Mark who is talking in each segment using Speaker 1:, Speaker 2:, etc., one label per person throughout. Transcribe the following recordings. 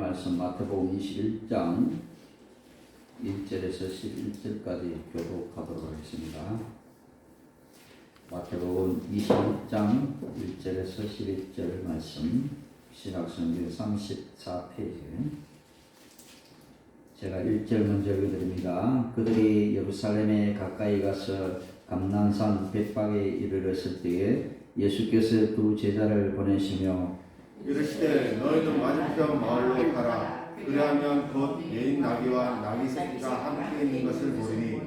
Speaker 1: 말씀 마태복음 21장 1절에서 11절까지 교독하도록 하겠습니다. 마태복음 21장 1절에서 11절 말씀 신약성경 34페이지. 제가 1절 먼저 읽어드립니다. 그들이 예루살렘에 가까이 가서 감난산 벳박에 이르렀을 때에 예수께서 두 제자를 보내시며
Speaker 2: 이르시되 너희도 맞은편 마을로 가라. 그리하면 곧 여인 나귀와 나귀 새끼가 함께 있는 것을 보리니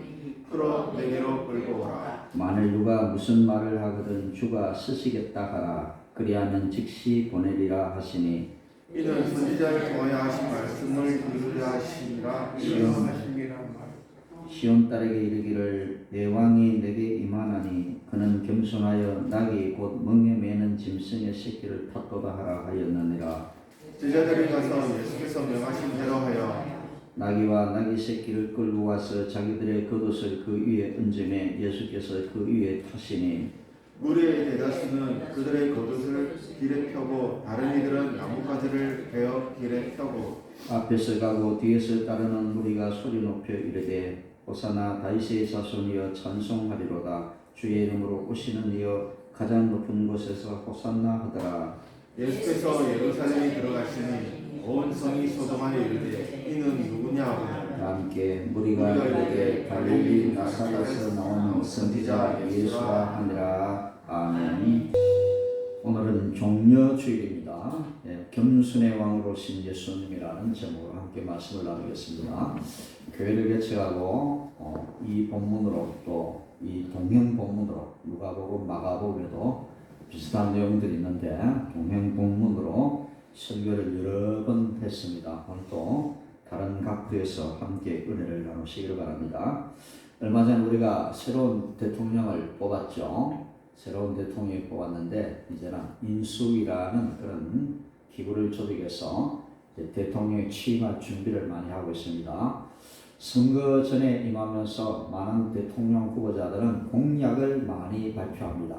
Speaker 2: 풀어 내게로 끌고 오라.
Speaker 1: 만일 누가 무슨 말을 하거든 주가 쓰시겠다 하라. 그리하면 즉시 보내리라 하시니
Speaker 2: 이는 선지자를 통하여 하신 말씀을 이루려 하시니라.
Speaker 1: 시온 딸에게 이르기를 내 왕이 내게 임하나니 그는 겸손하여 나귀 곧 멍에 매는 짐승의 새끼를 탔도다 하라 하였느니라.
Speaker 2: 제자들이 가서 예수께서 명하신 대로 하여
Speaker 1: 나귀와 나귀 새끼를 끌고 와서 자기들의 겉옷을 그 위에 얹음에 예수께서 그 위에 타시니
Speaker 2: 무리의 대다수는 그들의 겉옷을 길에 펴고 다른 이들은 나뭇가지를 베어 길에 펴고
Speaker 1: 앞에서 가고 뒤에서 따르는 무리가 소리 높여 이르되 호사나 다윗의 자손이여 찬송하리로다. 주의 이름으로 오시는 이여 가장 높은 곳에서 호산나 하더라.
Speaker 2: 예수께서 예루살렘에 들어가시니 온 성이 소동하여 이르되 이는 누구냐 하고
Speaker 1: 함께 무리가 이르되 갈릴리 나사렛에서 나오는 선지자 예수라 하니라. 아멘. 오늘은 종려주일입니다. 겸손의 왕으로 오신 예수님이라는 제목으로 함께 말씀을 나누겠습니다. 교회를 개척하고 이 본문으로 또 이 동행 본문으로 누가복음 마가복음에도 비슷한 내용들이 있는데 동행 본문으로 설교를 여러 번 했습니다. 오늘도 다른 각도에서 함께 은혜를 나누시기를 바랍니다. 얼마 전 우리가 새로운 대통령을 뽑았죠. 새로운 대통령이 뽑았는데 이제는 인수위라는 그런 기구를 조직해서 대통령이 취임할 준비를 많이 하고 있습니다. 선거 전에 임하면서 많은 대통령 후보자들은 공약을 많이 발표합니다.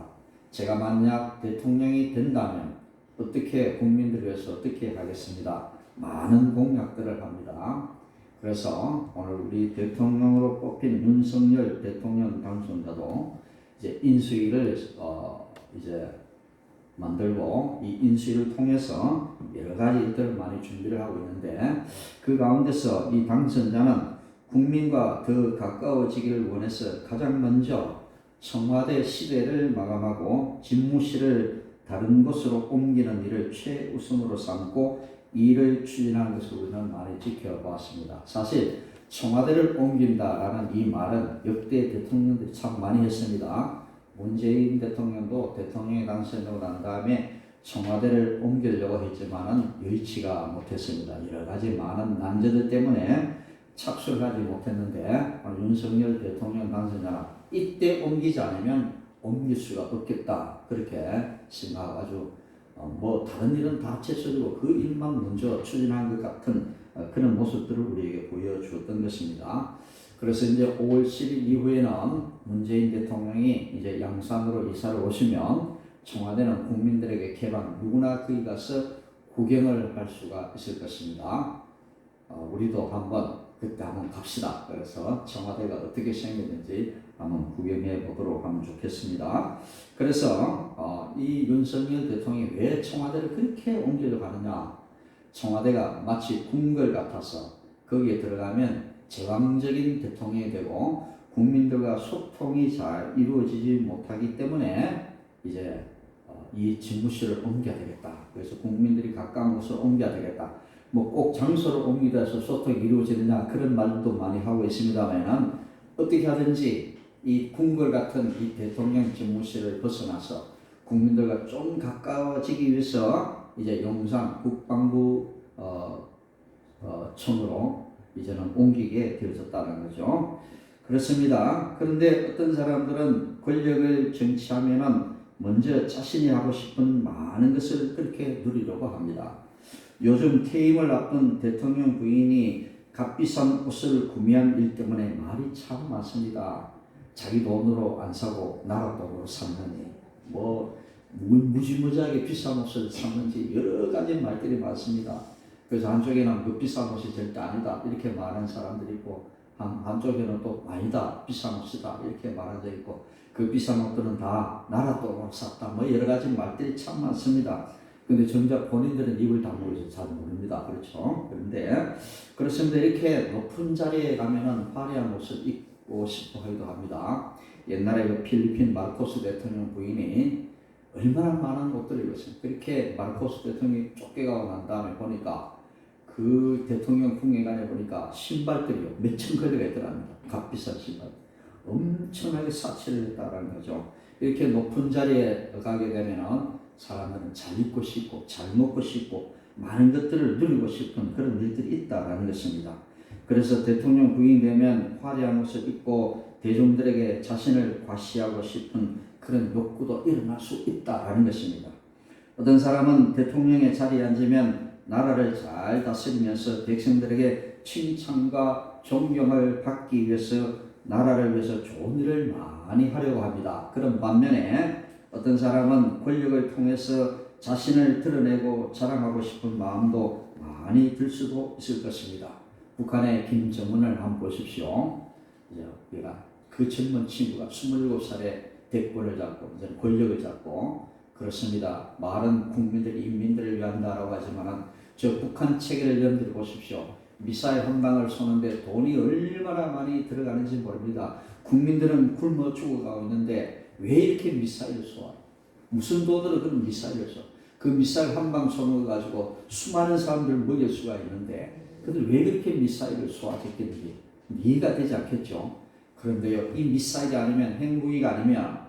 Speaker 1: 제가 만약 대통령이 된다면 어떻게 국민들을 위해서 어떻게 하겠습니다. 많은 공약들을 합니다. 그래서 오늘 우리 대통령으로 뽑힌 윤석열 대통령 당선자도 이제 인수위를 이제 만들고 이 인수위를 통해서 여러 가지 일들을 많이 준비를 하고 있는데 그 가운데서 이 당선자는 국민과 더 가까워지기를 원해서 가장 먼저 청와대 시대를 마감하고 집무실을 다른 곳으로 옮기는 일을 최우선으로 삼고 이 일을 추진하는 것을 우리는 많이 지켜보았습니다. 사실 청와대를 옮긴다라는 이 말은 역대 대통령들이 참 많이 했습니다. 문재인 대통령도 대통령이 당선되고 난 다음에 청와대를 옮기려고 했지만은 여의치가 못했습니다. 여러 가지 많은 난제들 때문에 착수를 하지 못했는데 윤석열 대통령 당선자는 이때 옮기지 않으면 옮길 수가 없겠다 그렇게 생각하고 뭐 다른 일은 다 채쳐주고 그 일만 먼저 추진한 것 같은 그런 모습들을 우리에게 보여주었던 것입니다. 그래서 이제 5월 10일 이후에는 문재인 대통령이 이제 양산으로 이사를 오시면 청와대는 국민들에게 개방 누구나 거기 가서 구경을 할 수가 있을 것입니다. 우리도 그때 한번 갑시다. 그래서 청와대가 어떻게 생겼는지 한번 구경해 보도록 하면 좋겠습니다. 그래서 이 윤석열 대통령이 왜 청와대를 그렇게 옮기려고 하느냐. 청와대가 마치 궁궐 같아서 거기에 들어가면 제왕적인 대통령이 되고 국민들과 소통이 잘 이루어지지 못하기 때문에 이제 이 집무실을 옮겨야 되겠다. 그래서 국민들이 가까운 곳을 옮겨야 되겠다. 뭐 꼭 장소를 옮기다 해서 소통이 이루어지느냐 그런 말도 많이 하고 있습니다만 어떻게 하든지 이 궁궐 같은 이 대통령 집무실을 벗어나서 국민들과 좀 가까워지기 위해서 이제 용산 국방부 촌으로 이제는 옮기게 되어졌다는 거죠. 그렇습니다. 그런데 어떤 사람들은 권력을 쟁취하면은 먼저 자신이 하고 싶은 많은 것을 그렇게 누리려고 합니다. 요즘 퇴임을 앞둔 대통령 부인이 값비싼 옷을 구매한 일 때문에 말이 참 많습니다. 자기 돈으로 안 사고 나라 돈으로 샀느니 뭐 무지무지하게 비싼 옷을 샀는지 여러 가지 말들이 많습니다. 그래서 한쪽에는 그 비싼 옷이 절대 아니다 이렇게 말하는 사람들이 있고 한쪽에는 또 아니다 비싼 옷이다 이렇게 말하는 데 있고 그 비싼 옷들은 다 나라 돈으로 샀다 뭐 여러 가지 말들이 참 많습니다. 근데 정작 본인들은 입을 다물고 있어서 잘 모릅니다. 그렇죠? 그런데 그렇습니다. 이렇게 높은 자리에 가면은 화려한 옷을 입고 싶어 하기도 합니다. 옛날에 그 필리핀 마르코스 대통령 부인이 얼마나 많은 옷들을 입었어요. 그렇게 마르코스 대통령이 쫓겨가고 난 다음에 보니까 그 대통령 궁예관에 보니까 신발들이요 몇천 걸레가 있더랍니다. 값비싼 신발. 엄청나게 사치를 했다라는 거죠. 이렇게 높은 자리에 가게 되면은 사람들은 잘 입고 싶고 잘 먹고 싶고 많은 것들을 누리고 싶은 그런 일들이 있다라는 것입니다. 그래서 대통령 부인이 되면 화려한 옷을 입고 대중들에게 자신을 과시하고 싶은 그런 욕구도 일어날 수 있다라는 것입니다. 어떤 사람은 대통령의 자리에 앉으면 나라를 잘 다스리면서 백성들에게 칭찬과 존경을 받기 위해서 나라를 위해서 좋은 일을 많이 하려고 합니다. 그런 반면에 어떤 사람은 권력을 통해서 자신을 드러내고 자랑하고 싶은 마음도 많이 들 수도 있을 것입니다. 북한의 김정은을 한번 보십시오. 우리가 그 젊은 친구가 27살에 대권을 잡고 이제 권력을 잡고 그렇습니다. 말은 국민들 인민들을 위한다라고 하지만 저 북한 체계를 연결해 보십시오. 미사일 한 방을 쏘는데 돈이 얼마나 많이 들어가는지 모릅니다. 국민들은 굶어 죽어가고 있는데 왜 이렇게 미사일을 쏘아요? 무슨 돈으로 그런 미사일을 쏘아? 그 미사일 한 방 쏘는 거 가지고 수많은 사람들을 먹일 수가 있는데 그들 왜 그렇게 미사일을 쏘아댔겠는지 이해가 되지 않겠죠. 그런데요, 이 미사일이 아니면 핵무기가 아니면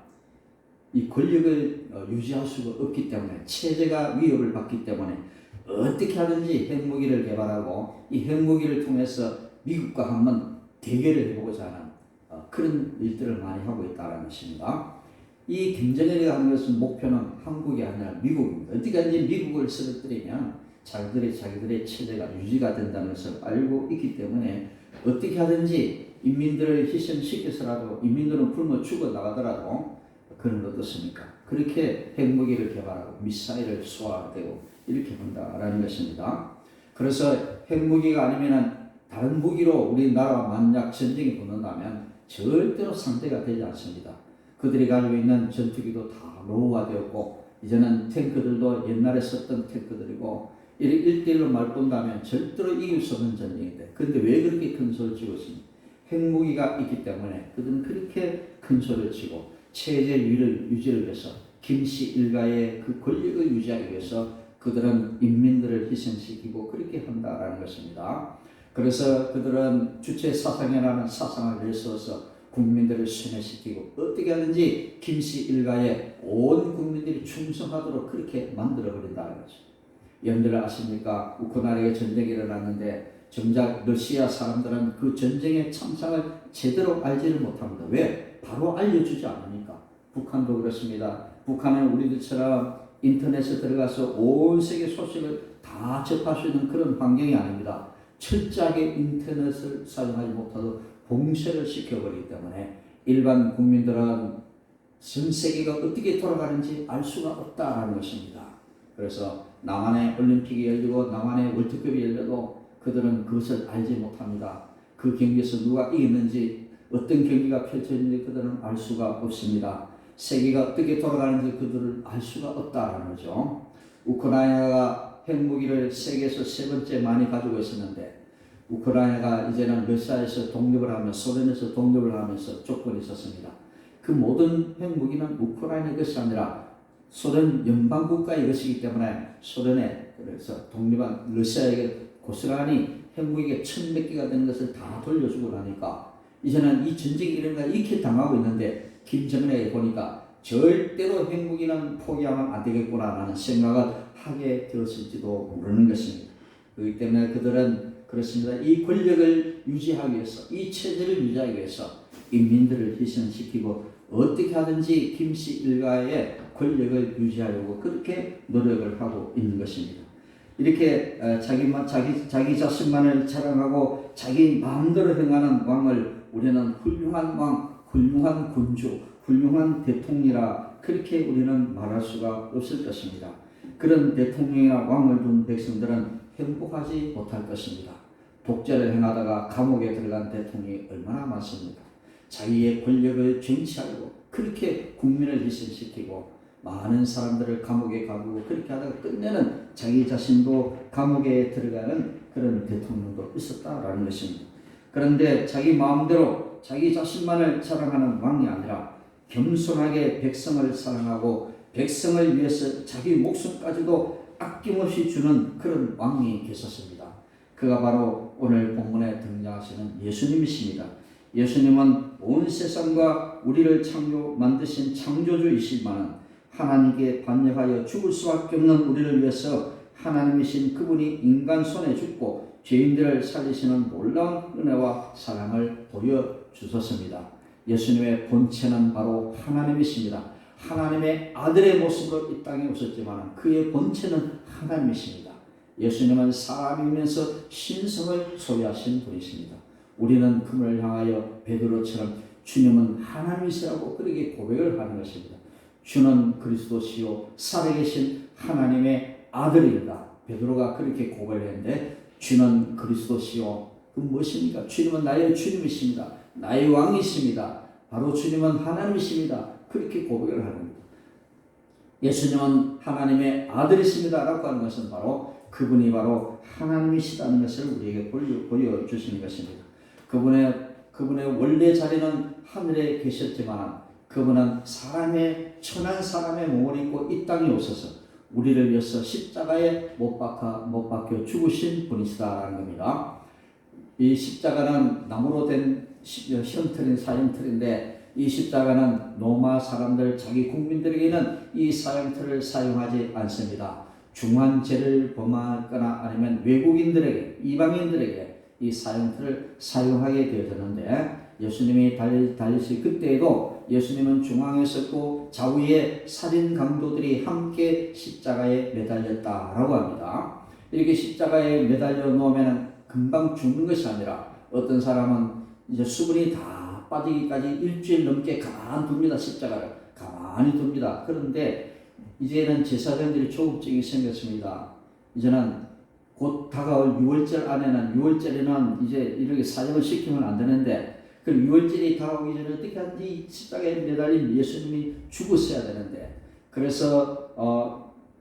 Speaker 1: 이 권력을 유지할 수가 없기 때문에 체제가 위협을 받기 때문에 어떻게 하든지 핵무기를 개발하고 이 핵무기를 통해서 미국과 한번 대결을 해보고자 하는 그런 일들을 많이 하고 있다는 것입니다. 이 김정일이 하는 것은 목표는 한국이 아니라 미국입니다. 어떻게 하든지 미국을 쓰러뜨리면 자기들의 체제가 유지가 된다는 것을 알고 있기 때문에 어떻게 하든지 인민들을 희생시켜서라도 인민들은 굶어 죽어 나가더라도 그런 어떻습니까? 그렇게 핵무기를 개발하고 미사일을 쏘아대고 이렇게 한다라는 것입니다. 그래서 핵무기가 아니면 다른 무기로 우리나라와 만약 전쟁이 붙는다면 절대로 상대가 되지 않습니다. 그들이 가지고 있는 전투기도 다 노후화되었고 이제는 탱크들도 옛날에 썼던 탱크들이고 1대1로 말본다면 절대로 이길 수 없는 전쟁인데 그런데 왜 그렇게 큰 소리를 치고 있습니까? 핵무기가 있기 때문에 그들은 그렇게 큰 소리를 치고 체제 유지를 위해서 김씨 일가의 그 권력을 유지하기 위해서 그들은 인민들을 희생시키고 그렇게 한다라는 것입니다. 그래서 그들은 주체 사상이라는 사상을 내세워서 국민들을 순회시키고 어떻게 하든지 김씨 일가에 온 국민들이 충성하도록 그렇게 만들어버린다는 거죠. 여러분들 아십니까? 우크라이나에 전쟁이 일어났는데 정작 러시아 사람들은 그 전쟁의 참상을 제대로 알지를 못합니다. 왜? 바로 알려주지 않으니까. 북한도 그렇습니다. 북한은 우리들처럼 인터넷에 들어가서 온 세계 소식을 다 접할 수 있는 그런 환경이 아닙니다. 철저하게 인터넷을 사용하지 못하도록 봉쇄를 시켜버리기 때문에 일반 국민들은 전 세계가 어떻게 돌아가는지 알 수가 없다는 것입니다. 그래서 남한의 올림픽이 열리고 남한의 월드컵이 열려도 그들은 그것을 알지 못합니다. 그 경기에서 누가 이겼는지 어떤 경기가 펼쳐지는지 그들은 알 수가 없습니다. 세계가 어떻게 돌아가는지 그들을 알 수가 없다는 거죠. 우크라이나가 핵무기를 세계에서 세 번째 많이 가지고 있었는데 우크라이나가 이제는 러시아에서 독립을 하며 소련에서 독립을 하면서 조건이 있었습니다. 그 모든 핵무기는 우크라이나의 것이 아니라 소련 연방국가의 것이기 때문에 소련에 그래서 독립한 러시아에게 고스란히 핵무기가 1000몇 개가 되는 것을 다 돌려주고 나니까 이제는 이 전쟁이 이런 걸 익히 당하고 있는데 김정은에게 보니까 절대로 핵무기는 포기하면 안 되겠구나라는 생각을 하게 되었을지도 모르는 것입니다. 그렇기 때문에 그들은 그렇습니다. 이 권력을 유지하기 위해서 이 체제를 유지하기 위해서 인민들을 희생시키고 어떻게 하든지 김씨 일가의 권력을 유지하려고 그렇게 노력을 하고 있는 것입니다. 이렇게 자기 자신만을 자랑하고 자기 마음대로 행하는 왕을 우리는 훌륭한 왕, 훌륭한 군주, 훌륭한 대통령이라 그렇게 우리는 말할 수가 없을 것입니다. 그런 대통령이나 왕을 둔 백성들은 행복하지 못할 것입니다. 독재를 행하다가 감옥에 들어간 대통령이 얼마나 많습니까? 자기의 권력을 쟁취하려고 그렇게 국민을 희생시키고 많은 사람들을 감옥에 가두고 그렇게 하다가 끝내는 자기 자신도 감옥에 들어가는 그런 대통령도 있었다라는 것입니다. 그런데 자기 마음대로 자기 자신만을 사랑하는 왕이 아니라 겸손하게 백성을 사랑하고 백성을 위해서 자기 목숨까지도 아낌없이 주는 그런 왕이 계셨습니다. 그가 바로 오늘 본문에 등장하시는 예수님이십니다. 예수님은 온 세상과 우리를 만드신 창조주이시지만 하나님께 반역하여 죽을 수밖에 없는 우리를 위해서 하나님이신 그분이 인간 손에 죽고 죄인들을 살리시는 놀라운 은혜와 사랑을 보여주셨습니다. 예수님의 본체는 바로 하나님이십니다. 하나님의 아들의 모습으로 이 땅에 오셨지만 그의 본체는 하나님이십니다. 예수님은 사람이면서 신성을 소유하신 분이십니다. 우리는 그분을 향하여 베드로처럼 주님은 하나님이시라고 그렇게 고백을 하는 것입니다. 주는 그리스도시요 살아계신 하나님의 아들입니다. 베드로가 그렇게 고백을 했는데 주는 그리스도시요 그 무엇입니까? 주님은 나의 주님이십니다. 나의 왕이십니다. 바로 주님은 하나님이십니다. 그렇게 고백을 하는 겁니다. 예수님은 하나님의 아들이십니다 라고 하는 것은 바로 그분이 바로 하나님이시다는 것을 우리에게 보여주시는 것입니다. 그분의 원래 자리는 하늘에 계셨지만 그분은 천한 사람의 몸을 입고 이 땅에 오셔서 우리를 위해서 십자가에 못 박혀 죽으신 분이시다라는 겁니다. 이 십자가는 나무로 된 사형틀인데 이 십자가는 로마 사람들 자기 국민들에게는 이 사형틀을 사용하지 않습니다. 중한 죄를 범하거나 아니면 외국인들에게 이방인들에게 이 사형틀을 사용하게 되어졌는데 예수님이 달리실 그때에도 예수님은 중앙에 섰고 좌우에 살인 강도들이 함께 십자가에 매달렸다라고 합니다. 이렇게 십자가에 매달려 놓으면 금방 죽는 것이 아니라 어떤 사람은 이제 수분이 다 빠지기까지 일주일 넘게 가만둡니다. 십자가를 가만히 둡니다. 그런데 이제는 제사장들이 조급증이 생겼습니다. 이제는 곧 다가올 6월절 안에는 6월절에는 이제 이렇게 사형을 시키면 안 되는데 그 6월절이 다가오기 전에 어떻게 하든지 십자가에 매달린 예수님이 죽었어야 되는데 그래서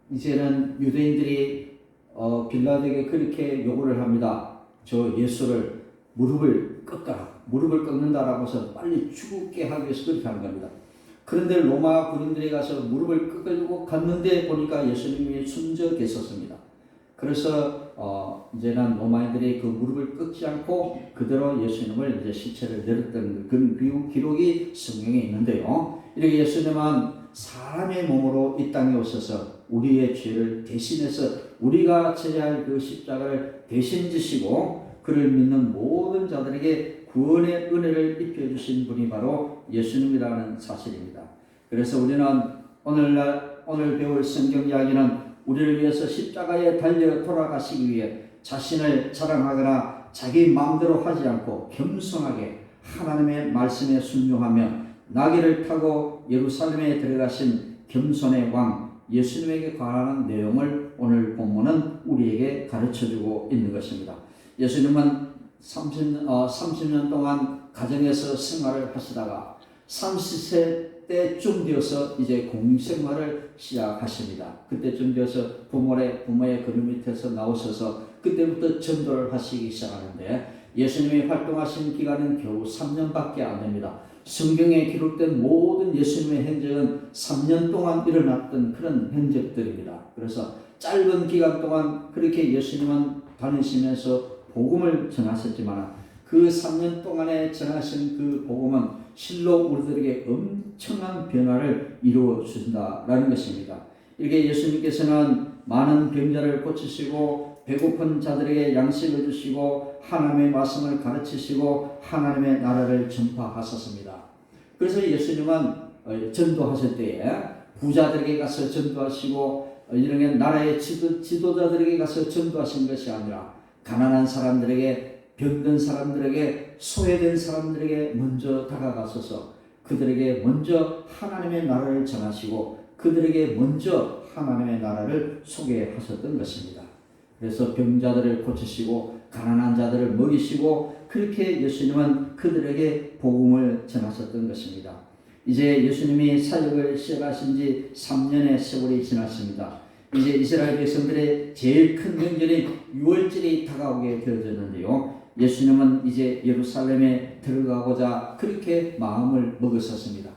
Speaker 1: 이제는 유대인들이 빌라도에게 그렇게 요구를 합니다. 저 예수를 무릎을 꺾는다라고 해서 빨리 죽게 하기 위해서 그렇게 하는 겁니다. 그런데 로마 군인들이 가서 무릎을 꺾으려고 갔는데 보니까 예수님이 숨져 계셨습니다. 그래서 이제는 로마인들이 그 무릎을 꺾지 않고 그대로 예수님을 이제 시체를 내렸던 그 기록이 성경에 있는데요. 이렇게 예수님은 사람의 몸으로 이 땅에 오셔서 우리의 죄를 대신해서 우리가 져야 할 그 십자가를 대신 지시고 그를 믿는 모든 자들에게 구원의 은혜를 입혀주신 분이 바로 예수님이라는 사실입니다. 그래서 우리는 오늘 배울 성경 이야기는 우리를 위해서 십자가에 달려 돌아가시기 위해 자신을 자랑하거나 자기 마음대로 하지 않고 겸손하게 하나님의 말씀에 순종하며 나귀를 타고 예루살렘에 들어가신 겸손의 왕 예수님에게 관한 내용을 오늘 본문은 우리에게 가르쳐주고 있는 것입니다. 예수님은 30년 동안 가정에서 생활을 하시다가 30세 때쯤 되어서 이제 공생활을 시작하십니다. 그때쯤 되어서 부모의 그늘 밑에서 나오셔서 그때부터 전도를 하시기 시작하는데 예수님이 활동하신 기간은 겨우 3년밖에 안 됩니다. 성경에 기록된 모든 예수님의 행적은 3년 동안 일어났던 그런 행적들입니다. 그래서 짧은 기간 동안 그렇게 예수님은 다니시면서 복음을 전하셨지만 그 3년 동안에 전하신 그 복음은 실로 우리들에게 엄청난 변화를 이루어 주신다라는 것입니다. 이렇게 예수님께서는 많은 병자를 고치시고 배고픈 자들에게 양식을 주시고 하나님의 말씀을 가르치시고 하나님의 나라를 전파하셨습니다. 그래서 예수님은 전도하실 때에 부자들에게 가서 전도하시고 이런 게 나라의 지도자들에게 가서 전도하신 것이 아니라 가난한 사람들에게 병든 사람들에게 소외된 사람들에게 먼저 다가가셔서 그들에게 먼저 하나님의 나라를 전하시고 그들에게 먼저 하나님의 나라를 소개하셨던 것입니다. 그래서 병자들을 고치시고 가난한 자들을 먹이시고 그렇게 예수님은 그들에게 복음을 전하셨던 것입니다. 이제 예수님이 사역을 시작하신 지 3년의 세월이 지났습니다. 이제 이스라엘 백성들의 제일 큰 명절인 유월절이 다가오게 되어졌는데요. 예수님은 이제 예루살렘에 들어가고자 그렇게 마음을 먹었었습니다.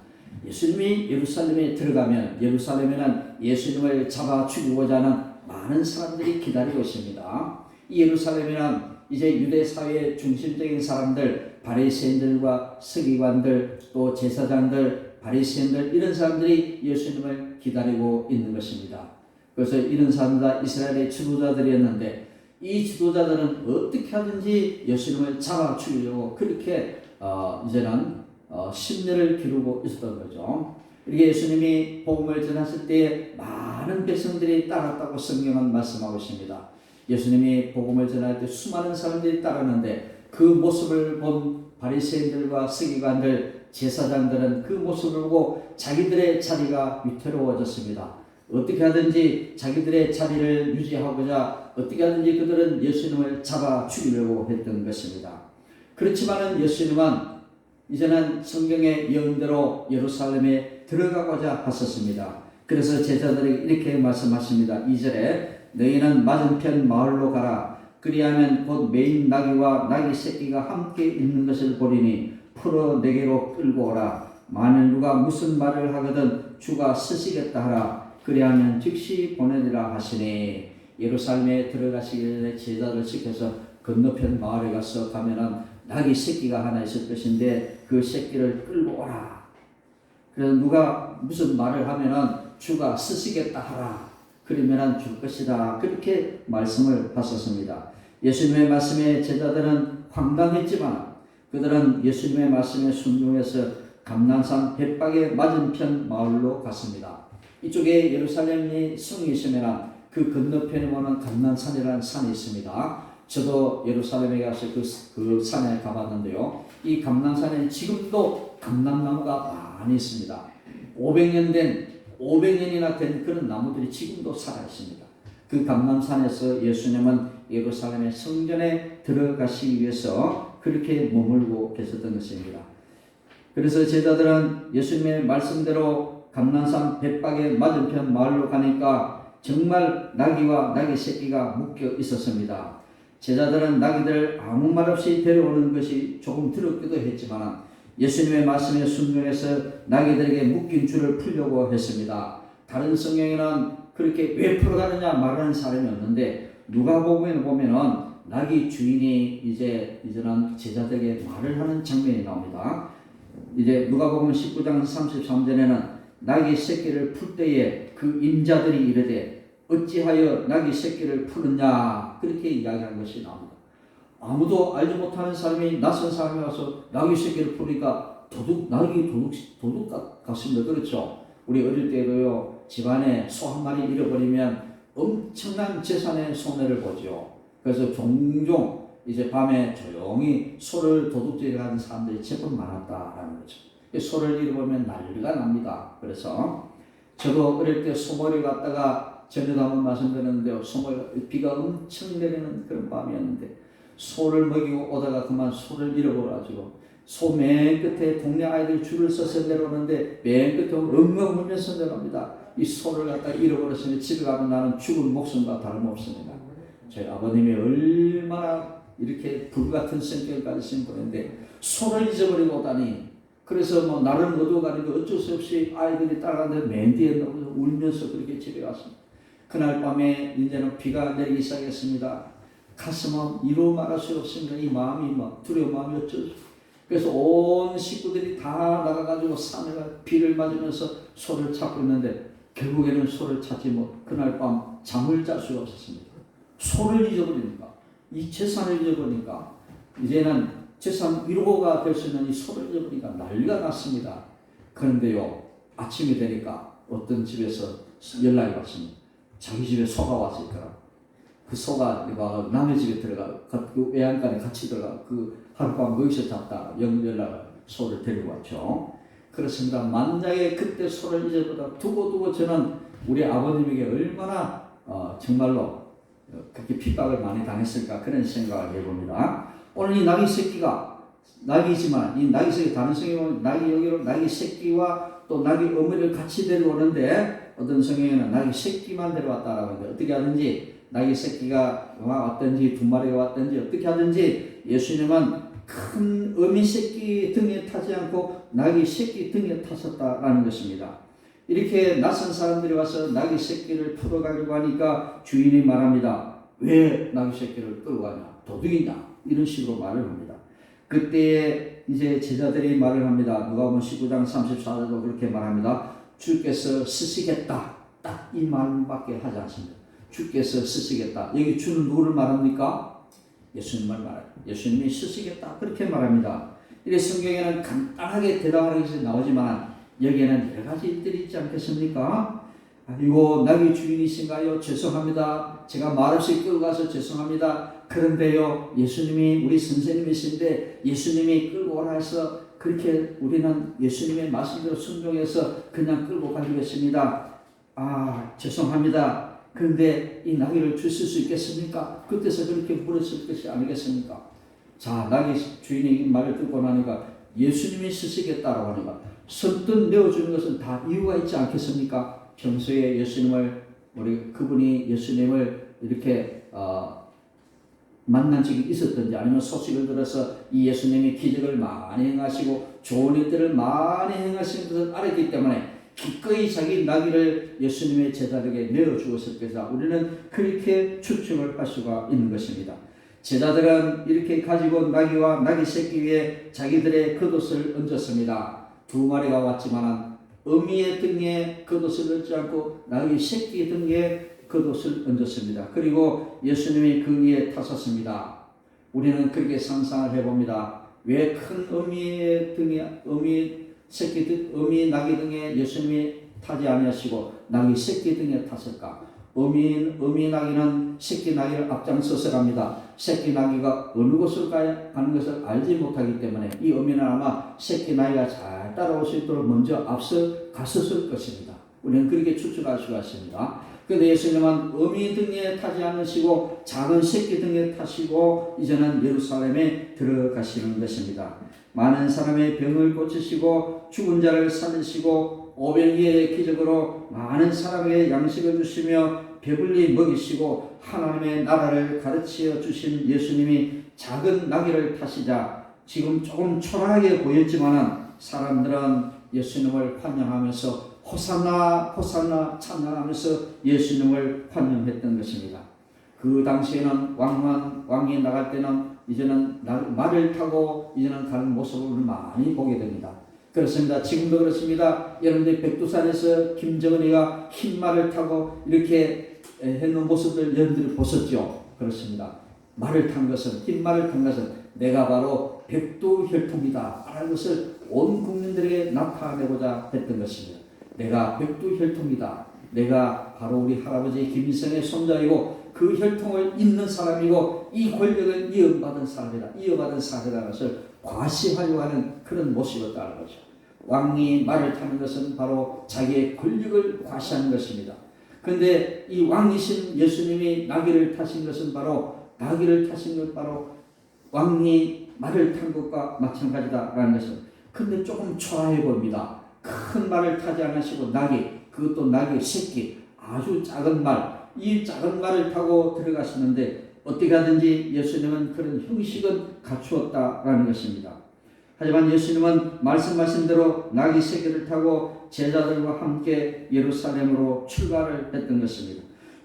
Speaker 1: 예수님이 예루살렘에 들어가면 예루살렘에는 예수님을 잡아 죽이고자 하는 많은 사람들이 기다리고 있습니다. 이 예루살렘에는 이제 유대 사회의 중심적인 사람들, 바리새인들과 서기관들, 또 제사장들, 바리새인들 이런 사람들이 예수님을 기다리고 있는 것입니다. 그래서 이런 사람들 다 이스라엘의 지도자들이었는데 이 지도자들은 어떻게 하든지 예수님을 잡아 죽이려고 그렇게 이제는 심려를 기르고 있었던 거죠. 이렇게 예수님이 복음을 전하실 때 많은 백성들이 따랐다고 성경은 말씀하고 있습니다. 예수님이 복음을 전할 때 수많은 사람들이 따랐는데 그 모습을 본 바리새인들과 서기관들, 제사장들은 그 모습을 보고 자기들의 자리가 위태로워졌습니다. 어떻게 하든지 자기들의 자리를 유지하고자 어떻게 하든지 그들은 예수님을 잡아 죽이려고 했던 것입니다. 그렇지만은 예수님은 이제는 성경의 예언대로 예루살렘에 들어가고자 하셨습니다. 그래서 제자들에게 이렇게 말씀하십니다. 2절에 너희는 맞은편 마을로 가라. 그리하면 곧 매인 나귀와 나귀 새끼가 함께 있는 것을 보리니 풀어 내게로 끌고 오라. 만일 누가 무슨 말을 하거든 주가 쓰시겠다 하라. 그리하면 즉시 보내리라 하시니 예루살렘에 들어가시기 전에 제자를 시켜서 건너편 마을에 가서 가면은 나귀 새끼가 하나 있을 것인데 그 새끼를 끌고 오라. 그래서 누가 무슨 말을 하면은 주가 쓰시겠다 하라. 그러면은 줄 것이다. 그렇게 말씀을 하셨습니다. 예수님의 말씀에 제자들은 황당했지만 그들은 예수님의 말씀에 순종해서 감난산 벳박의 맞은편 마을로 갔습니다. 이쪽에 예루살렘이 성이 있으면 그 건너편에 보면 감난산이라는 산이 있습니다. 저도 예루살렘에 가서 그 산에 가봤는데요. 이 감난산에 지금도 감람나무가 많이 있습니다. 500년이나 된 그런 나무들이 지금도 살아 있습니다. 그 감람산에서 예수님은 예루살렘의 성전에 들어가시기 위해서 그렇게 머물고 계셨던 것입니다. 그래서 제자들은 예수님의 말씀대로 감난산 벳박의 맞은편 마을로 가니까 정말 나귀와 나귀 새끼가 묶여 있었습니다. 제자들은 나귀들 아무 말 없이 데려오는 것이 조금 두렵기도 했지만 예수님의 말씀에 순종해서 나귀들에게 묶인 줄을 풀려고 했습니다. 다른 성경에는 그렇게 왜 풀어가느냐 말하는 사람이 없는데 누가복음에 보면은 나귀 주인이 이제는 제자들에게 말을 하는 장면이 나옵니다. 이제 누가복음 19장 33절에는 나귀 새끼를 풀 때에 그 임자들이 이르되 어찌하여 나귀 새끼를 푸느냐 그렇게 이야기한 것이 나옵니다. 아무도 알지 못하는 사람이 낯선 사람이 와서 나귀 새끼를 푸니까 나귀 도둑 같습니다. 그렇죠? 우리 어릴 때도요 집안에 소 한 마리 잃어버리면 엄청난 재산의 손해를 보죠. 그래서 종종 이제 밤에 조용히 소를 도둑질을 하는 사람들이 제법 많았다라는 거죠. 소를 잃어버리면 난리가 납니다. 그래서 저도 어릴 때 소머리 갔다가 전에도 한번 말씀드렸는데요. 비가 엄청 내리는 그런 밤이었는데 소를 먹이고 오다가 그만 소를 잃어버려가지고 소 맨 끝에 동네 아이들이 줄을 서서 내려오는데 맨 끝에 엉엉 울면서 내려옵니다. 이 소를 갖다가 잃어버렸으니 집에 가면 나는 죽은 목숨과 다름없습니다. 저희 아버님이 얼마나 이렇게 불같은 성격을 가지신 분인데 소를 잊어버리고 오다니 그래서 뭐 나를 얻어가니까 어쩔 수 없이 아이들이 따라가는데 맨 뒤에 울면서 그렇게 집에 갔습니다. 그날 밤에 이제는 비가 내리기 시작했습니다. 가슴은 이루 말할 수 없습니다. 이 마음이 막 두려운 마음이 어쩔 수. 그래서 온 식구들이 다 나가가지고 산에 비를 맞으면서 소를 찾고 있는데 결국에는 소를 찾지 못. 그날 밤 잠을 잘 수가 없었습니다. 소를 잊어버리니까 이 재산을 잊어버리니까 이제는 재산 1호가 될 수 있는 이 소를 잊어버리니까 난리가 났습니다. 그런데요 아침이 되니까 어떤 집에서 연락이 왔습니다. 자기 집에 소가 왔을 거라. 그 소가 남의 집에 들어가 그 외양간에 같이 들어가 그 하룻밤 거기서 잤다 연락을 소를 데리고 왔죠. 그렇습니다. 만약에 그때 소를 잊어버리다 두고 저는 우리 아버님에게 얼마나 정말로 그렇게 핍박을 많이 당했을까 그런 생각을 해봅니다. 오늘 이 나귀 새끼가 나귀지만 이 나귀 새끼 다른 성경은 나귀 여기로 나귀 새끼와 또 나귀 어머니를 같이 데려오는데 어떤 성경에는 나귀 새끼만 데려왔다라고 하는데 어떻게 하든지 나귀 새끼가 왔든지 두 마리가 왔든지 어떻게 하든지 예수님은 큰 어미 새끼 등에 타지 않고 나귀 새끼 등에 타셨다라는 것입니다. 이렇게 낯선 사람들이 와서 나귀 새끼를 풀어가려고 하니까 주인이 말합니다. 왜 나귀 새끼를 끌고 가냐? 도둑이냐? 이런 식으로 말을 합니다. 그때 이제 제자들이 말을 합니다. 누가복음 19장 34절도 그렇게 말합니다. 주께서 쓰시겠다. 딱 이 말밖에 하지 않습니다. 주께서 쓰시겠다. 여기 주는 누구를 말합니까? 예수님을 말해요. 예수님이 쓰시겠다. 그렇게 말합니다. 이 성경에는 간단하게 대답하는 것이 나오지만 여기에는 여러 가지 일들이 있지 않겠습니까? 이거 나귀 주인이신가요? 죄송합니다. 제가 말없이 끌고 가서 죄송합니다. 그런데요, 예수님이 우리 선생님이신데 예수님이 끌고 오라 해서 그렇게 우리는 예수님의 말씀대로 순종해서 그냥 끌고 가겠습니다. 죄송합니다. 그런데 이 나귀를 주실 수 있겠습니까? 그때서 그렇게 물었을 것이 아니겠습니까? 자, 나귀 주인이 이 말을 듣고 나니까 예수님이 쓰시겠다라고 하니까 선뜻 내어주는 것은 다 이유가 있지 않겠습니까? 평소에 예수님을 그분이 예수님을 이렇게 만난 적이 있었든지 아니면 소식을 들어서 이 예수님이 기적을 많이 행하시고 좋은 일들을 많이 행하시는 것을 알았기 때문에 기꺼이 자기 나귀를 예수님의 제자들에게 내어주었을 것이다. 우리는 그렇게 추측을 할 수가 있는 것입니다. 제자들은 이렇게 가지고 나귀와 나귀 새끼 위에 자기들의 겉옷을 얹었습니다. 두 마리가 왔지만 어미의 등에 겉옷을 얹지 않고 나귀 새끼 등에 겉옷을 얹었습니다. 그리고 예수님이 그 위에 타셨습니다. 우리는 그렇게 상상을 해봅니다. 왜 큰 어미의 등에 어미 나귀 등에 예수님이 타지 아니하시고 나귀 새끼 등에 탔을까? 어미 나귀는 새끼 나귀를 앞장서서 갑니다. 새끼 나귀가 어느 곳을 가는 것을 알지 못하기 때문에 이 어미는 아마 새끼 나귀가 잘 따라올 수 있도록 먼저 앞서 갔었을 것입니다. 우리는 그렇게 추측할 수가 있습니다. 그런데 예수님은 어미 등에 타지 않으시고 작은 새끼 등에 타시고 이제는 예루살렘에 들어가시는 것입니다. 많은 사람의 병을 고치시고 죽은 자를 살리시고 오병이의 기적으로 많은 사람에게 양식을 주시며 배불리 먹이시고 하나님의 나라를 가르쳐 주신 예수님이 작은 나귀를 타시자 지금 조금 초라하게 보였지만 사람들은 예수님을 환영하면서 호산나 호산나 찬양하면서 예수님을 환영했던 것입니다. 그 당시에는 왕이 나갈 때는 이제는 말을 타고 이제는 가는 모습을 많이 보게 됩니다. 그렇습니다. 지금도 그렇습니다. 여러분들 백두산에서 김정은이가 흰 말을 타고 이렇게 했는 모습을 여러분들이 보셨죠? 그렇습니다. 말을 탄 것은 흰 말을 탄 것은 내가 바로 백두혈통이다 라는 것을 온 국민들에게 나타내고자 했던 것입니다. 내가 백두혈통이다. 내가 바로 우리 할아버지 김일성의 손자이고 그 혈통을 잇는 사람이고 이 권력을 이어받은 사람이다. 이어받은 사람이라는 것을 과시하려고 하는 그런 모습이었다는 거죠. 왕이 말을 타는 것은 바로 자기의 권력을 과시하는 것입니다. 그런데 이 왕이신 예수님이 나귀를 타신 것은 바로 왕이 말을 탄 것과 마찬가지다라는 것은 근데 조금 초라해 보입니다. 큰 말을 타지 않으시고 나귀, 그것도 나귀 새끼, 아주 작은 말, 이 작은 말을 타고 들어가시는데 어떻게 하든지 예수님은 그런 형식은 갖추었다라는 것입니다. 하지만 예수님은 말씀하신 대로 나귀 새끼를 타고 제자들과 함께 예루살렘으로 출발을 했던 것입니다.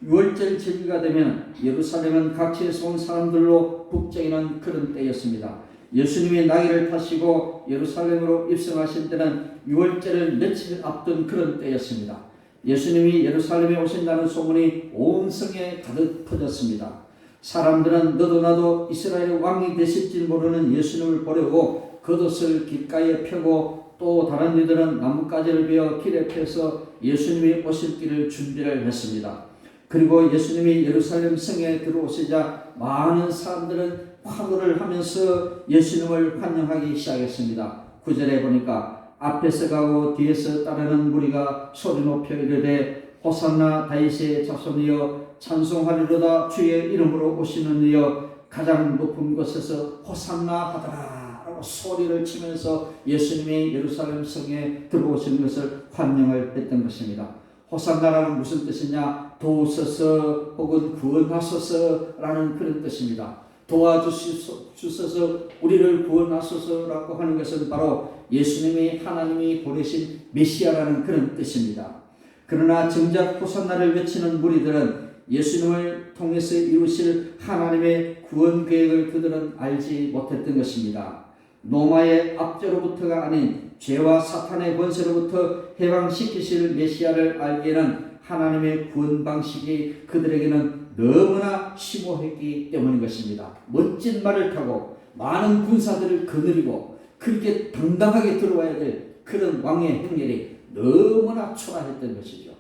Speaker 1: 6월절 절기가 되면 예루살렘은 각지에서 온 사람들로 북적이는 그런 때였습니다. 예수님이 나귀를 타시고 예루살렘으로 입성하신 때는 6월절을 며칠 앞둔 그런 때였습니다. 예수님이 예루살렘에 오신다는 소문이 온 성에 가득 퍼졌습니다. 사람들은 너도 나도 이스라엘의 왕이 되실지 모르는 예수님을 보려고 겉옷을 길가에 펴고 또 다른 이들은 나뭇가지를 베어 길에 펴서 예수님이 오실 길을 준비를 했습니다. 그리고 예수님이 예루살렘 성에 들어오시자 많은 사람들은 환호를 하면서 예수님을 환영하기 시작했습니다. 9절에 보니까 앞에서 가고 뒤에서 따르는 무리가 소리 높여 이르되 호산나 다윗의 자손이여 찬송하리로다. 주의 이름으로 오시는 이여 가장 높은 곳에서 호산나 받아라 라고 소리를 치면서 예수님이 예루살렘 성에 들어오시는 것을 환영을 했던 것입니다. 호산나라는 무슨 뜻이냐? 도우소서 혹은 구원하소서라는 그런 뜻입니다. 도와주소서, 우리를 구원하소서라고 하는 것은 바로 예수님이 하나님이 보내신 메시아라는 그런 뜻입니다. 그러나 정작 호산나를 외치는 무리들은 예수님을 통해서 이루실 하나님의 구원 계획을 그들은 알지 못했던 것입니다. 로마의 압제로부터가 아닌 죄와 사탄의 권세로부터 해방시키실 메시아를 알기에는 하나님의 구원 방식이 그들에게는 너무나 심오했기 때문인 것입니다. 멋진 말을 타고 많은 군사들을 거느리고 그렇게 당당하게 들어와야 될 그런 왕의 행렬이 너무나 초라했던 것이죠.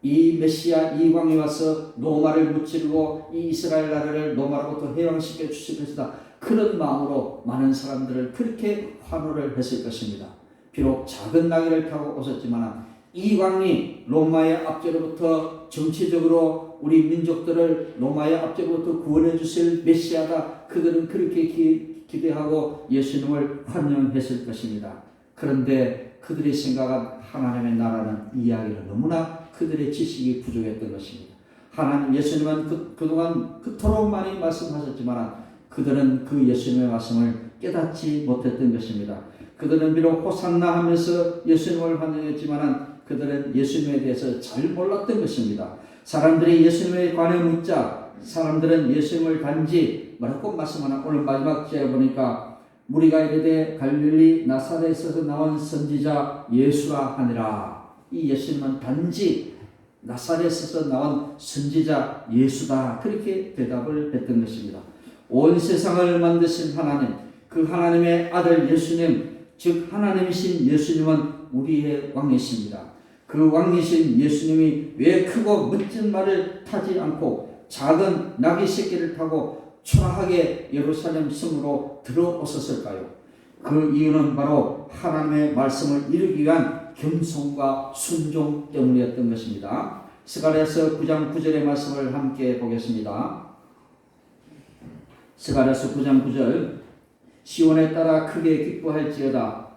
Speaker 1: 이 메시아 이 왕이 와서 로마를 무찌르고 이 이스라엘 나라를 로마로부터 해방시켜 주실 것이다. 그런 마음으로 많은 사람들을 그렇게 환호를 했을 것입니다. 비록 작은 나귀를 타고 오셨지만 이 왕이 로마의 압제로부터 정치적으로 우리 민족들을 로마의 압제로부터 구원해 주실 메시아다. 그들은 그렇게 기대하고 예수님을 환영했을 것입니다. 그런데 그들이 생각한 하나님의 나라는 이야기는 너무나 그들의 지식이 부족했던 것입니다. 하나님 예수님은 그동안 그토록 많이 말씀하셨지만 그들은 그 예수님의 말씀을 깨닫지 못했던 것입니다. 그들은 비록 호산나 하면서 예수님을 환영했지만 그들은 예수님에 대해서 잘 몰랐던 것입니다. 사람들이 예수님에 관해 묻자 사람들은 예수님을 단지 뭐라고 말씀하나 오늘 마지막 절에 보니까 무리가 이르되 갈릴리 나사렛에서 나온 선지자 예수라 하니라. 이 예수님은 단지 나사렛에서 나온 선지자 예수다. 그렇게 대답을 했던 것입니다. 온 세상을 만드신 하나님, 그 하나님의 아들 예수님, 즉 하나님이신 예수님은 우리의 왕이십니다. 그 왕이신 예수님이 왜 크고 멋진 말을 타지 않고 작은 나귀 새끼를 타고 초라하게 예루살렘 성으로 들어오셨을까요? 그 이유는 바로 하나님의 말씀을 이루기 위한 겸손과 순종 때문이었던 것입니다. 스가랴서 9장 9절의 말씀을 함께 보겠습니다. 스가랴서 9장 9절 시온에 따라 크게 기뻐할지어다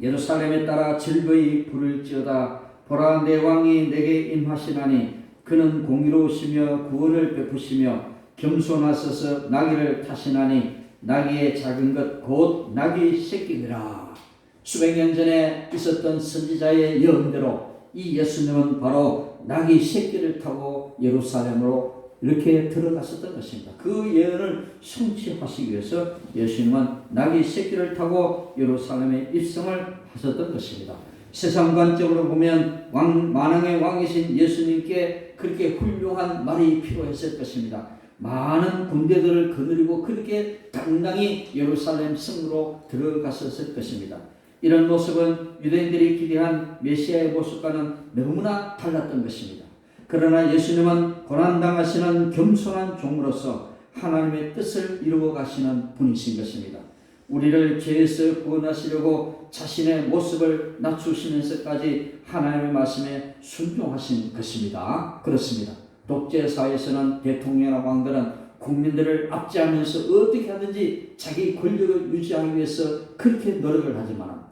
Speaker 1: 예루살렘에 따라 즐거이 부를지어다 보라 내 왕이 내게 임하시나니 그는 공의로우시며 구원을 베푸시며 겸손하셔서 나귀를 타시나니 나귀의 작은 것 곧 나귀 새끼니라. 수백 년 전에 있었던 선지자의 예언대로 이 예수님은 바로 나귀 새끼를 타고 예루살렘으로 이렇게 들어갔었던 것입니다. 그 예언을 성취하시기 위해서 예수님은 나귀 새끼를 타고 예루살렘에 입성을 하셨던 것입니다. 세상 관점으로 보면 만왕의 왕이신 예수님께 그렇게 훌륭한 말이 필요했을 것입니다. 많은 군대들을 거느리고 그렇게 당당히 예루살렘 성으로 들어갔었을 것입니다. 이런 모습은 유대인들이 기대한 메시아의 모습과는 너무나 달랐던 것입니다. 그러나 예수님은 고난당하시는 겸손한 종으로서 하나님의 뜻을 이루어 가시는 분이신 것입니다. 우리를 죄에서 구원하시려고 자신의 모습을 낮추시면서까지 하나님의 말씀에 순종하신 것입니다. 그렇습니다. 독재사회에서는 대통령이나 왕들은 국민들을 압제하면서 어떻게 하든지 자기 권력을 유지하기 위해서 그렇게 노력을 하지만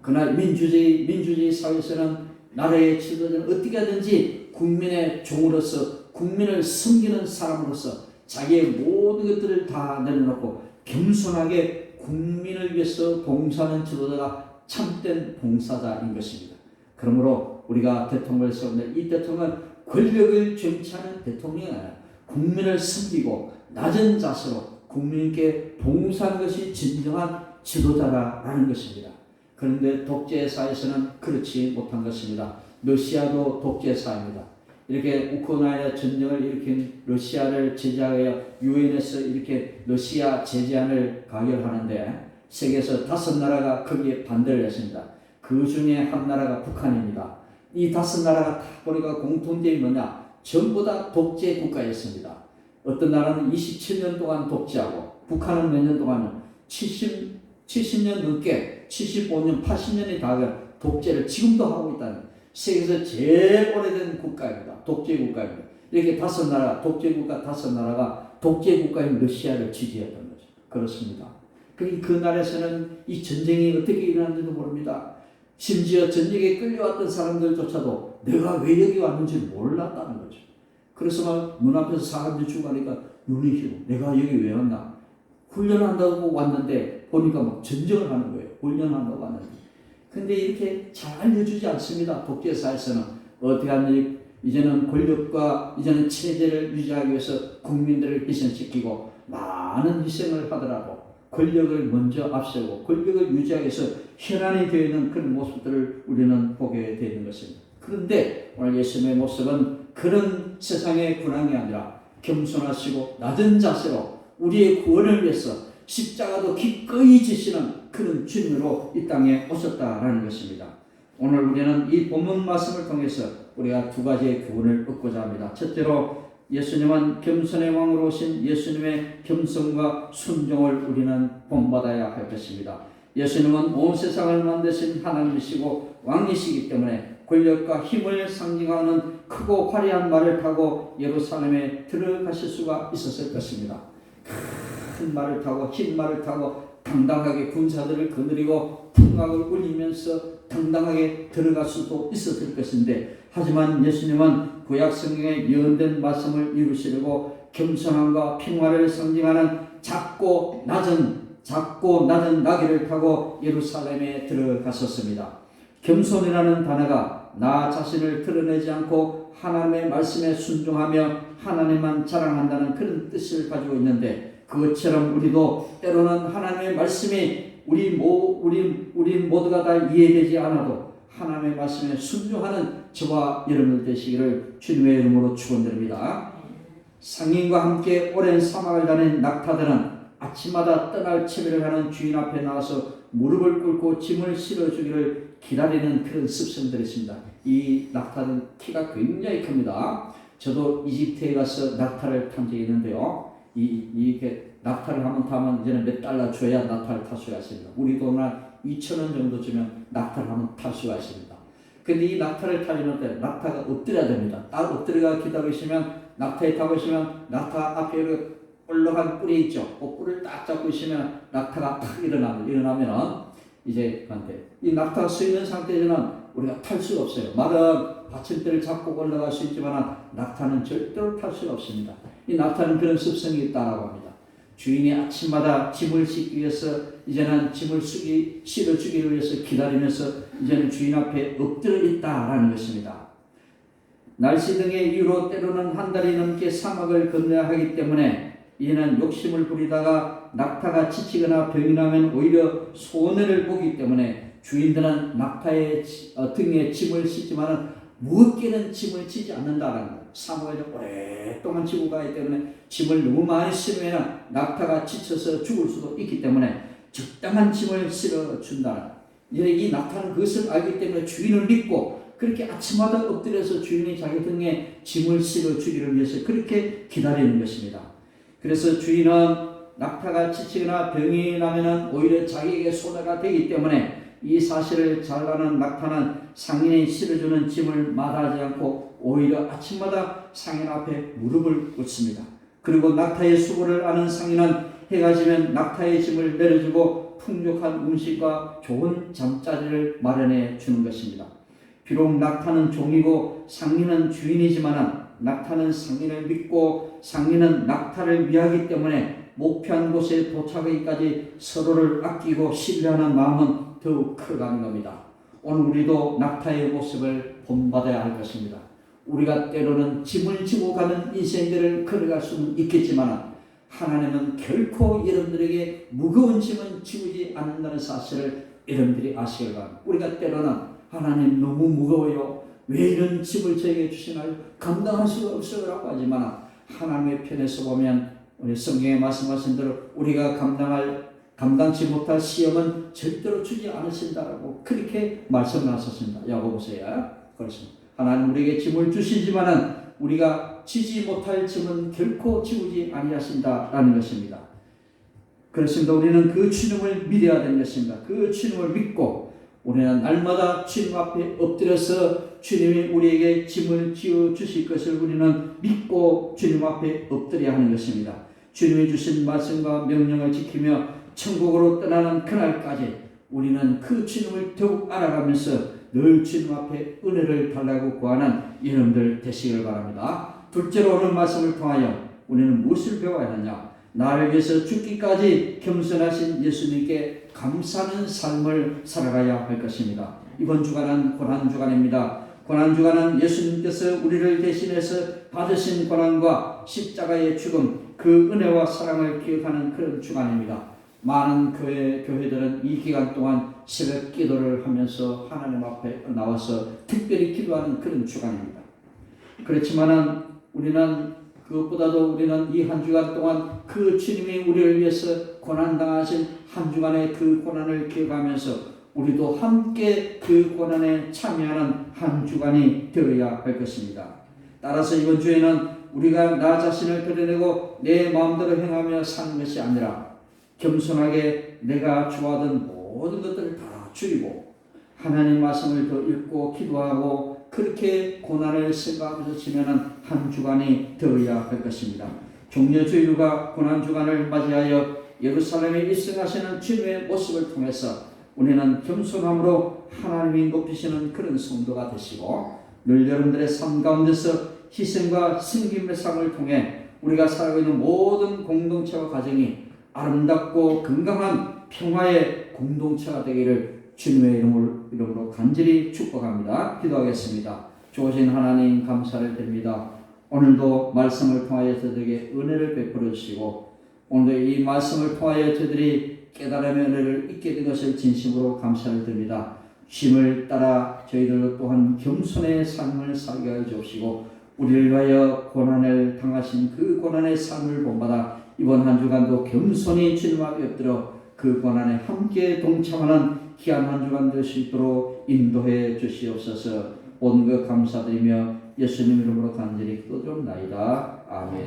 Speaker 1: 그러나 민주주의 사회에서는 나라의 지도자는 어떻게 하든지 국민의 종으로서 국민을 섬기는 사람으로서 자기의 모든 것들을 다 내려놓고 겸손하게 국민을 위해서 봉사하는 지도자가 참된 봉사자인 것입니다. 그러므로 우리가 대통령을 세우는데 이 대통령은 권력을 쟁취하는 대통령이 아니라 국민을 섬기고 낮은 자세로 국민께 봉사하는 것이 진정한 지도자라는 것입니다. 그런데 독재사에서는 그렇지 못한 것입니다. 러시아도 독재사입니다. 이렇게 우크라이나 전쟁을 일으킨 러시아를 제재하여 유엔에서 이렇게 러시아 제재안을 가결하는데 세계에서 5나라가 거기에 반대를 했습니다. 그 중에 한 나라가 북한입니다. 이 5나라가 다 보니까 공통점이 뭐냐? 전부 다 독재 국가였습니다. 어떤 나라는 27년 동안 독재하고 북한은 몇 년 동안은 70년 넘게 75년, 80년이 다 독재를 지금도 하고 있다는 세계에서 제일 오래된 국가입니다. 독재 국가입니다. 이렇게 다섯 나라, 독재 국가 다섯 나라가 독재 국가인 러시아를 지지했던 거죠. 그렇습니다. 그 나라에서는 이 전쟁이 어떻게 일어났는지도 모릅니다. 심지어 전쟁에 끌려왔던 사람들조차도 내가 왜 여기 왔는지 몰랐다는 거죠. 그래서 막 문 앞에서 사람들이 죽어가니까 눈이 휘고 내가 여기 왜 왔나? 훈련한다고 왔는데 보니까 막 전쟁을 하는 거예요. 훈련한다고 왔는데. 근데 이렇게 잘 알려주지 않습니다. 독재사에서는 어떻게 하느니 이제는 권력과 이제는 체제를 유지하기 위해서 국민들을 희생시키고 많은 희생을 하더라도 권력을 먼저 앞세우고 권력을 유지하기 위해서 혈안이 되어 있는 그런 모습들을 우리는 보게 되는 것입니다. 그런데 오늘 예수님의 모습은 그런 세상의 군왕이 아니라 겸손하시고 낮은 자세로 우리의 구원을 위해서 십자가도 기꺼이 지시는 그런 주님으로 이 땅에 오셨다라는 것입니다. 오늘 우리는 이 본문 말씀을 통해서 우리가 두 가지의 교훈을 얻고자 합니다. 첫째로 예수님은 겸손의 왕으로 오신 예수님의 겸손과 순종을 우리는 본받아야 할 것입니다. 예수님은 온 세상을 만드신 하나님이시고 왕이시기 때문에 권력과 힘을 상징하는 크고 화려한 말을 타고 예루살렘에 들어가실 수가 있었을 것입니다. 큰 말을 타고 흰 말을 타고 당당하게 군사들을 거느리고 풍악을 울리면서 당당하게 들어갈 수도 있었을 것인데 하지만 예수님은 구약 성경에 예언된 말씀을 이루시려고 겸손함과 평화를 상징하는 작고 낮은 나귀를 타고 예루살렘에 들어갔었습니다. 겸손이라는 단어가 나 자신을 드러내지 않고 하나님의 말씀에 순종하며 하나님만 자랑한다는 그런 뜻을 가지고 있는데 그것처럼 우리도 때로는 하나님의 말씀이 우리 모두가 다 이해되지 않아도 하나님의 말씀에 순종하는 저와 여러분들 되시기를 주님의 이름으로 축원드립니다. 상인과 함께 오랜 사막을 다닌 낙타들은 아침마다 떠날 채비를 하는 주인 앞에 나와서 무릎을 꿇고 짐을 실어주기를 기다리는 그런 습성들이 있습니다. 이 낙타는 키가 굉장히 큽니다. 저도 이집트에 가서 낙타를 탄 적이 있는데요. 이게 낙타를 한번 타면 이제는 몇 달러 줘야 낙타를 탈 수가 있습니다. 우리 돈 한 2,000원 정도 주면 낙타를 한번 탈 수가 있습니다. 근데 이 낙타를 타려면 낙타가 엎드려야 됩니다. 딱 엎드려가 기다리시면 낙타에 타고 있으면 낙타 앞에 올라간 뿔이 있죠. 그 뿔을 딱 잡고 있으면 낙타가 탁 일어나면 이제 이 낙타가 서 있는 상태에서는 우리가 탈 수가 없어요. 말은 받침대를 잡고 올라갈 수 있지만 낙타는 절대로 탈 수가 없습니다. 이 낙타는 그런 습성이 있다라고 합니다. 주인이 아침마다 짐을 싣기 위해서 이제는 짐을 실어주기 위해서 기다리면서 이제는 주인 앞에 엎드려 있다라는 것입니다. 날씨 등의 이유로 때로는 한 달이 넘게 사막을 건너야 하기 때문에 이는 욕심을 부리다가 낙타가 지치거나 병이 나면 오히려 손해를 보기 때문에 주인들은 낙타의 등에 짐을 싣지만 무겁게는 짐을 지지 않는다라는 거예요. 사막을 오랫동안 지고 가기 때문에 짐을 너무 많이 실으면 낙타가 지쳐서 죽을 수도 있기 때문에 적당한 짐을 실어준다는 거예요. 이 낙타는 그것을 알기 때문에 주인을 믿고 그렇게 아침마다 엎드려서 주인이 자기 등에 짐을 실어주기를 위해서 그렇게 기다리는 것입니다. 그래서 주인은 낙타가 지치거나 병이 나면 오히려 자기에게 손해가 되기 때문에 이 사실을 잘 아는 낙타는 상인이 실어주는 짐을 마다하지 않고 오히려 아침마다 상인 앞에 무릎을 꿇습니다. 그리고 낙타의 수고를 아는 상인은 해가 지면 낙타의 짐을 내려주고 풍족한 음식과 좋은 잠자리를 마련해 주는 것입니다. 비록 낙타는 종이고 상인은 주인이지만 낙타는 상인을 믿고 상인은 낙타를 위하기 때문에 목표한 곳에 도착하기까지 서로를 아끼고 신뢰하는 마음은 더욱 커가는 겁니다. 오늘 우리도 낙타의 모습을 본받아야 할 것입니다. 우리가 때로는 짐을 지고 가는 인생들을 걸어갈 수는 있겠지만 하나님은 결코 여러분들에게 무거운 짐은 지우지 않는다는 사실을 여러분들이 아시길 바랍니다. 우리가 때로는 하나님 너무 무거워요. 왜 이런 짐을 저에게 주시나요? 감당할 수가 없어요라고 하지만 하나님의 편에서 보면 우리 성경에 말씀하신 대로 우리가 감당치 못할 시험은 절대로 주지 않으신다라고 그렇게 말씀하셨습니다. 야고보서야 그렇습니다. 하나님 우리에게 짐을 주시지만은 우리가 지지 못할 짐은 결코 지우지 아니하신다라는 것입니다. 그렇습니다. 우리는 그 주님을 믿어야 되는 것입니다. 그 주님을 믿고 우리는 날마다 주님 앞에 엎드려서 주님이 우리에게 짐을 지어 주실 것을 우리는 믿고 주님 앞에 엎드려야 하는 것입니다. 주님이 주신 말씀과 명령을 지키며 천국으로 떠나는 그날까지 우리는 그 주님을 더욱 알아가면서 늘 주님 앞에 은혜를 달라고 구하는 여러분들 되시길 바랍니다. 둘째로 오늘 말씀을 통하여 우리는 무엇을 배워야 하느냐? 나를 위해서 죽기까지 겸손하신 예수님께 감사하는 삶을 살아가야 할 것입니다. 이번 주간은 고난주간입니다. 고난주간은 예수님께서 우리를 대신해서 받으신 고난과 십자가의 죽음, 그 은혜와 사랑을 기억하는 그런 주간입니다. 많은 교회들은 이 기간 동안 새벽 기도를 하면서 하나님 앞에 나와서 특별히 기도하는 그런 주간입니다. 그렇지만은 그것보다도 우리는 이 한 주간 동안 그 주님이 우리를 위해서 고난당하신 한 주간의 그 고난을 기억하면서 우리도 함께 그 고난에 참여하는 한 주간이 되어야 할 것입니다. 따라서 이번 주에는 우리가 나 자신을 드러내고 내 마음대로 행하며 사는 것이 아니라 겸손하게 내가 좋아하던 모든 것들을 다 줄이고 하나님 말씀을 더 읽고 기도하고 그렇게 고난을 생각하면서 지내는 한 주간이 되어야 할 것입니다. 종려주일과 고난주간을 맞이하여 예루살렘에 입성하시는 주님의 모습을 통해서 우리는 겸손함으로 하나님이 높이시는 그런 성도가 되시고 늘 여러분들의 삶 가운데서 희생과 섬김의 삶을 통해 우리가 살아가고 있는 모든 공동체와 가정이 아름답고 건강한 평화의 공동체가 되기를 주님의 이름으로 간절히 축복합니다. 기도하겠습니다. 좋으신 하나님 감사를 드립니다. 오늘도 말씀을 통하여 저들에게 은혜를 베풀어 주시고 오늘도 이 말씀을 통하여 저들이 깨달음의 은혜를 잊게 된 것을 진심으로 감사를 드립니다. 쉼을 따라 저희들도 또한 겸손의 삶을 살게 하여 주시고 우리를 위하여 고난을 당하신 그 고난의 삶을 본받아 이번 한 주간도 겸손히 주님 앞에 엎드려 그 고난에 함께 동참하는 귀한 한 주간 될 수 있도록 인도해 주시옵소서. 온 것 감사드리며 예수님 이름으로 간절히 기도드립나이다. 아멘.